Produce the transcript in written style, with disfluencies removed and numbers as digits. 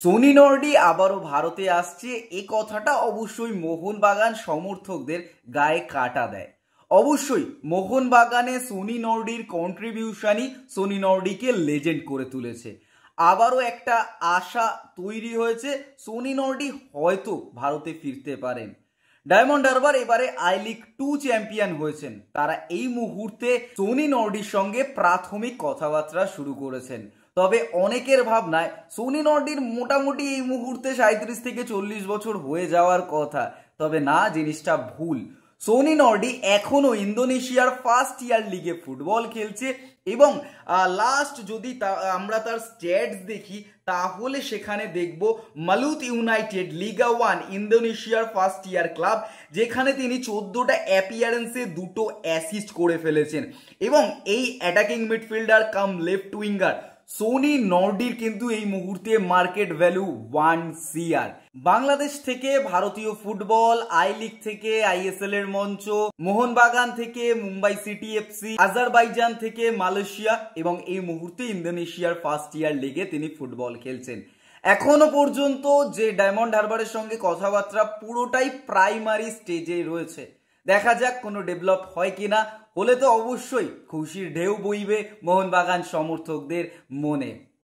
Sony Norde আবারও ভারতে আসছে, এ কথাটা অবশ্যই মোহনবাগান সমর্থকদের গায়ে কাটা দেয়। অবশ্যই মোহনবাগানে সনি নর্ডির কন্ট্রিবিউশনই সনি নর্ডিকে লেজেন্ড করে তুলেছে। আবারও একটা আশা তৈরি হয়েছে, সনি নর্ডি হয়তো ভারতে ফিরতে পারেন। ডায়মন্ড হারবার এবারে আই লিগ 2 চ্যাম্পিয়ন হয়েছেন। তারা এই মুহূর্তে সনি নর্ডির সঙ্গে প্রাথমিক কথাবার্তা শুরু করেছেন। তবে অনেকের ভাবনায় সনি নর্ডির মোটামুটি এই মুহূর্তে 37 থেকে 40 বছর হয়ে যাওয়ার কথা। তবে না, জিনিসটা ভুল। সনি নর্ডি এখনো ইন্দোনেশিয়ার ফার্স্ট ইয়ার লিগে ফুটবল খেলছে এবং লাস্ট যদি আমরা তার স্ট্যাটস দেখি তাহলে সেখানে দেখব মালুত ইউনাইটেড লিগা 1 ইন্দোনেশিয়ার ফার্স্ট ইয়ার ক্লাব, যেখানে তিনি 14টা অ্যাপিয়ারেন্সে 2টো অ্যাসিস্ট করে ফেলেছেন। এবং এই অ্যাটাকিং মিডফিল্ডার কাম লেফট উইঙ্গার সনি নর্ডির কিন্তু এই মুহূর্তে মার্কেট ভ্যালু 1 CR। বাংলাদেশ থেকে ভারতীয় ফুটবল, আই লিগ থেকে আইএসএল এর মঞ্চ, মোহনবাগান থেকে মুম্বাই সিটি এফসি, আজারবাইজান থেকে মালয়েশিয়া এবং এই মুহূর্তে ইন্দোনেশিয়ার ফার্স্ট ইয়ার লিগে তিনি ফুটবল খেলছেন। এখনো পর্যন্ত যে ডায়মন্ড হারবারের সঙ্গে কথাবার্তা পুরোটাই প্রাইমারি স্টেজে রয়েছে। দেখা যাক কোনো ডেভেলপ হয় কিনা। হলে তো অবশ্যই খুশির ঢেউ বইবে মোহনবাগান সমর্থকদের মনে।